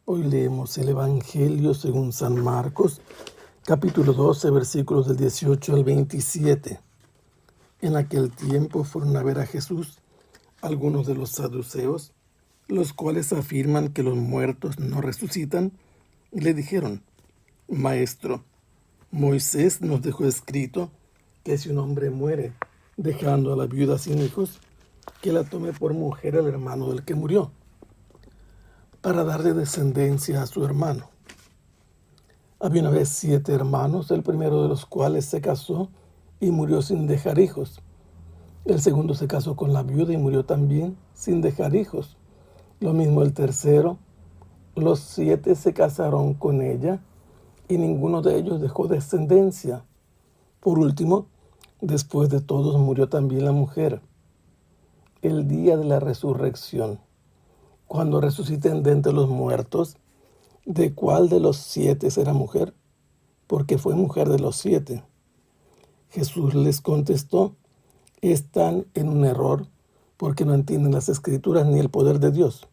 Hoy leemos el Evangelio según San Marcos, capítulo 12, versículos del 18 al 27. En aquel tiempo fueron a ver a Jesús algunos de los saduceos, los cuales afirman que los muertos no resucitan, y le dijeron: Maestro, Moisés nos dejó escrito que si un hombre muere dejando a la viuda sin hijos, que la tome por mujer al hermano del que murió, para darle descendencia a su hermano. Había una vez 7 hermanos, el primero de los cuales se casó y murió sin dejar hijos. El segundo se casó con la viuda y murió también sin dejar hijos. Lo mismo el tercero. Los 7 se casaron con ella y ninguno de ellos dejó descendencia. Por último, después de todos murió también la mujer. El día de la resurrección, cuando resuciten de entre los muertos, ¿de cuál de los 7 será mujer? Porque fue mujer de los 7. Jesús les contestó: están en un error, porque no entienden las Escrituras ni el poder de Dios.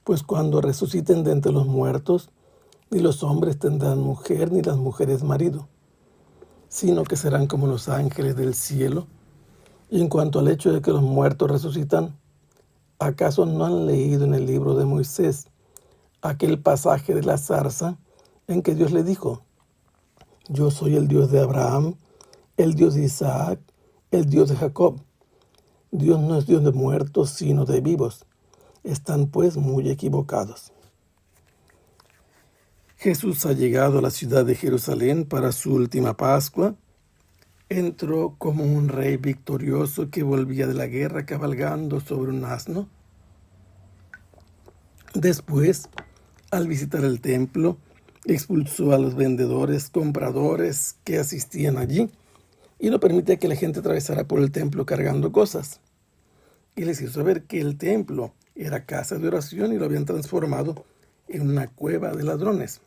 Pues cuando resuciten de entre los muertos, ni los hombres tendrán mujer, ni las mujeres marido, sino que serán como los ángeles del cielo. Y en cuanto al hecho de que los muertos resucitan, ¿acaso no han leído en el libro de Moisés aquel pasaje de la zarza en que Dios le dijo: Yo soy el Dios de Abraham, el Dios de Isaac, el Dios de Jacob? Dios no es Dios de muertos, sino de vivos. Están pues muy equivocados. Jesús ha llegado a la ciudad de Jerusalén para su última Pascua. Entró como un rey victorioso que volvía de la guerra cabalgando sobre un asno. Después, al visitar el templo, expulsó a los vendedores, compradores que asistían allí y no permitía que la gente atravesara por el templo cargando cosas. Y les hizo saber que el templo era casa de oración y lo habían transformado en una cueva de ladrones.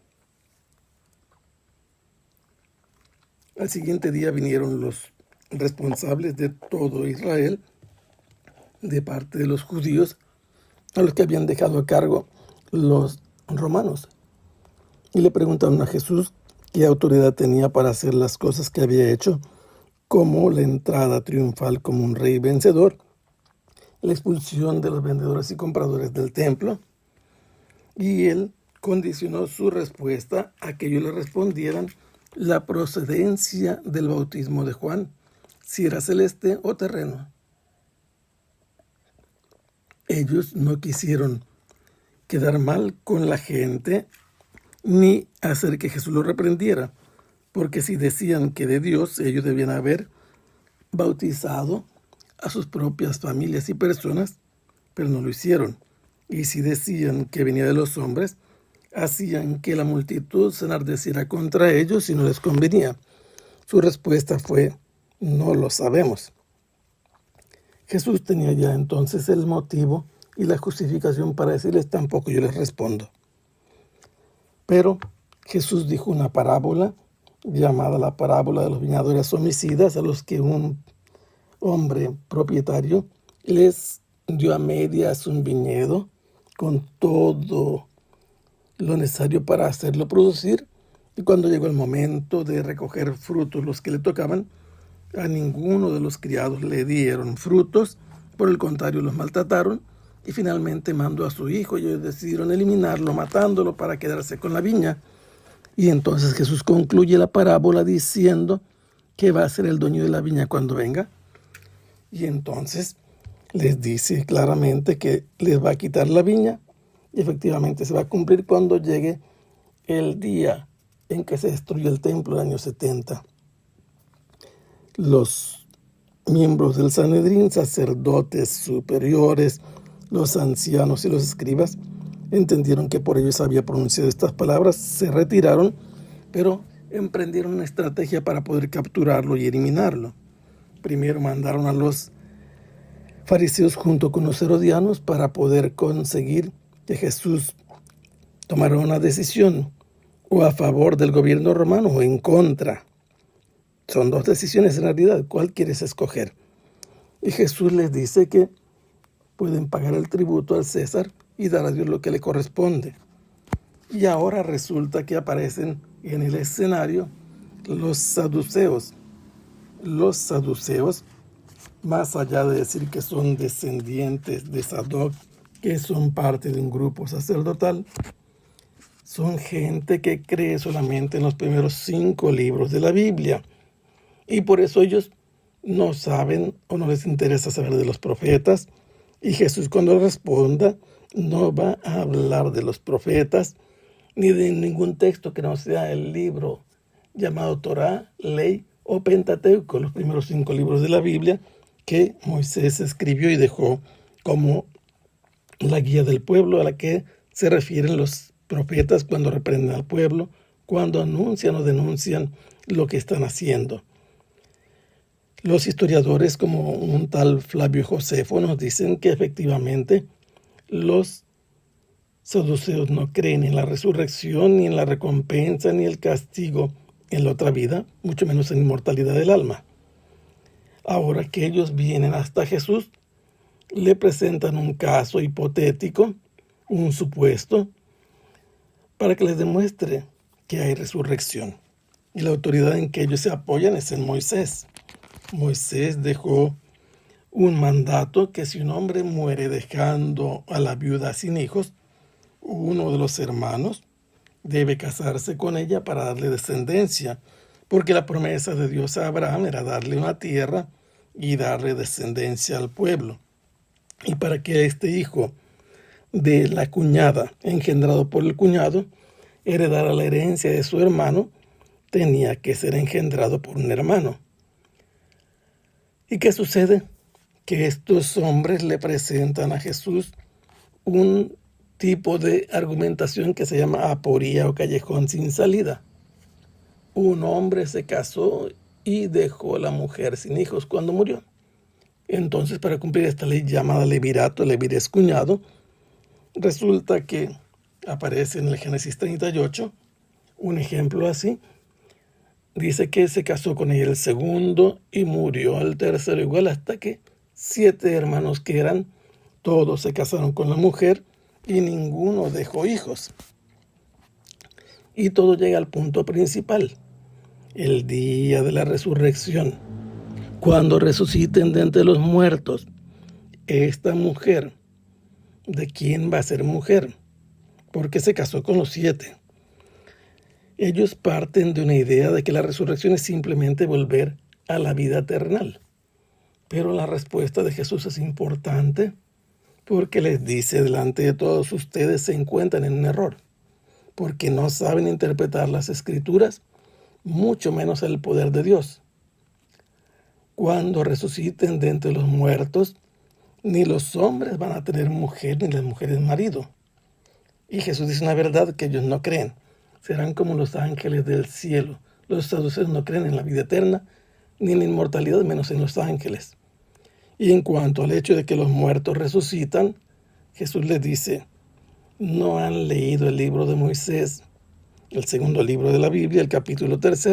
Al siguiente día vinieron los responsables de todo Israel, de parte de los judíos, a los que habían dejado a cargo los romanos, y le preguntaron a Jesús qué autoridad tenía para hacer las cosas que había hecho, como la entrada triunfal como un rey vencedor, la expulsión de los vendedores y compradores del templo. Y él condicionó su respuesta a que ellos le respondieran la procedencia del bautismo de Juan, si era celeste o terreno. Ellos no quisieron quedar mal con la gente ni hacer que Jesús lo reprendiera, porque si decían que de Dios, ellos debían haber bautizado a sus propias familias y personas, pero no lo hicieron. Y si decían que venía de los hombres, hacían que la multitud se enardeciera contra ellos y no les convenía. Su respuesta fue: no lo sabemos. Jesús tenía ya entonces el motivo y la justificación para decirles: tampoco yo les respondo. Pero Jesús dijo una parábola llamada la parábola de los viñadores homicidas, a los que un hombre propietario les dio a medias un viñedo con todo lo necesario para hacerlo producir, y cuando llegó el momento de recoger frutos, los que le tocaban, a ninguno de los criados le dieron frutos, por el contrario los maltrataron, y finalmente mandó a su hijo y ellos decidieron eliminarlo, matándolo para quedarse con la viña. Y entonces Jesús concluye la parábola diciendo que va a ser el dueño de la viña cuando venga, y entonces les dice claramente que les va a quitar la viña. Y efectivamente se va a cumplir cuando llegue el día en que se destruye el templo en el año 70. Los miembros del Sanedrín, sacerdotes superiores, los ancianos y los escribas, entendieron que por ellos había pronunciado estas palabras, se retiraron, pero emprendieron una estrategia para poder capturarlo y eliminarlo. Primero mandaron a los fariseos junto con los herodianos para poder conseguir que Jesús tomara una decisión, o a favor del gobierno romano o en contra. Son 2 decisiones en realidad. ¿Cuál quieres escoger? Y Jesús les dice que pueden pagar el tributo al César y dar a Dios lo que le corresponde. Y ahora resulta que aparecen en el escenario los saduceos. Los saduceos, más allá de decir que son descendientes de Sadoc, que son parte de un grupo sacerdotal, son gente que cree solamente en los primeros 5 libros de la Biblia. Y por eso ellos no saben o no les interesa saber de los profetas. Y Jesús, cuando responda, no va a hablar de los profetas ni de ningún texto que no sea el libro llamado Torá, Ley o Pentateuco, los primeros 5 libros de la Biblia que Moisés escribió y dejó como la guía del pueblo, a la que se refieren los profetas cuando reprenden al pueblo, cuando anuncian o denuncian lo que están haciendo. Los historiadores, como un tal Flavio Josefo, nos dicen que efectivamente los saduceos no creen en la resurrección, ni en la recompensa, ni el castigo en la otra vida, mucho menos en la inmortalidad del alma. Ahora que ellos vienen hasta Jesús, le presentan un caso hipotético, un supuesto, para que les demuestre que hay resurrección. Y la autoridad en que ellos se apoyan es en Moisés. Moisés dejó un mandato que si un hombre muere dejando a la viuda sin hijos, uno de los hermanos debe casarse con ella para darle descendencia, porque la promesa de Dios a Abraham era darle una tierra y darle descendencia al pueblo. Y para que este hijo de la cuñada, engendrado por el cuñado, heredara la herencia de su hermano, tenía que ser engendrado por un hermano. ¿Y qué sucede? Que estos hombres le presentan a Jesús un tipo de argumentación que se llama aporía o callejón sin salida. Un hombre se casó y dejó a la mujer sin hijos cuando murió. Entonces, para cumplir esta ley llamada levirato, levir es cuñado, resulta que aparece en el Génesis 38 un ejemplo así. Dice que se casó con ella el segundo y murió el tercero igual, hasta que 7 hermanos que eran, todos se casaron con la mujer y ninguno dejó hijos. Y todo llega al punto principal, el día de la resurrección. Cuando resuciten de entre los muertos, esta mujer, ¿de quién va a ser mujer? Porque se casó con los 7. Ellos parten de una idea de que la resurrección es simplemente volver a la vida terrenal. Pero la respuesta de Jesús es importante porque les dice: delante de todos ustedes se encuentran en un error, porque no saben interpretar las Escrituras, mucho menos el poder de Dios. Cuando resuciten de entre los muertos, ni los hombres van a tener mujer, ni las mujeres marido. Y Jesús dice una verdad que ellos no creen. Serán como los ángeles del cielo. Los saduceos no creen en la vida eterna, ni en la inmortalidad, menos en los ángeles. Y en cuanto al hecho de que los muertos resucitan, Jesús les dice: ¿no han leído el libro de Moisés, el segundo libro de la Biblia, el capítulo 3,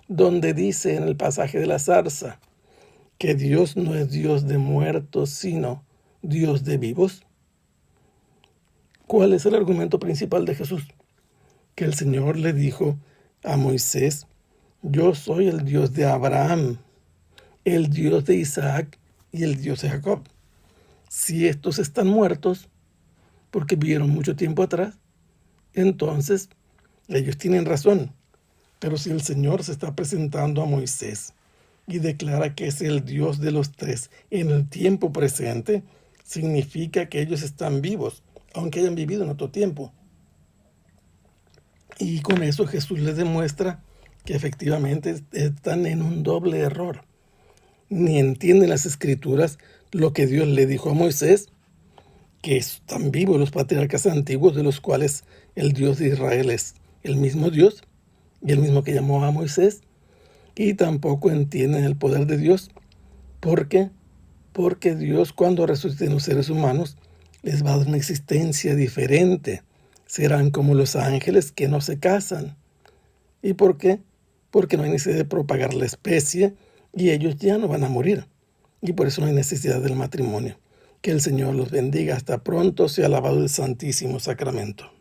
donde dice en el pasaje de la zarza que Dios no es Dios de muertos, sino Dios de vivos? ¿Cuál es el argumento principal de Jesús? Que el Señor le dijo a Moisés: yo soy el Dios de Abraham, el Dios de Isaac y el Dios de Jacob. Si estos están muertos, porque vivieron mucho tiempo atrás, entonces ellos tienen razón. Pero si el Señor se está presentando a Moisés y declara que es el Dios de los 3 en el tiempo presente, significa que ellos están vivos, aunque hayan vivido en otro tiempo. Y con eso Jesús les demuestra que efectivamente están en un doble error. Ni entienden las Escrituras lo que Dios le dijo a Moisés, que están vivos los patriarcas antiguos, de los cuales el Dios de Israel es el mismo Dios y el mismo que llamó a Moisés, y tampoco entienden el poder de Dios. ¿Por qué? Porque Dios, cuando resuciten los seres humanos, les va a dar una existencia diferente. Serán como los ángeles que no se casan. ¿Y por qué? Porque no hay necesidad de propagar la especie y ellos ya no van a morir. Y por eso no hay necesidad del matrimonio. Que el Señor los bendiga. Hasta pronto. Sea alabado el Santísimo Sacramento.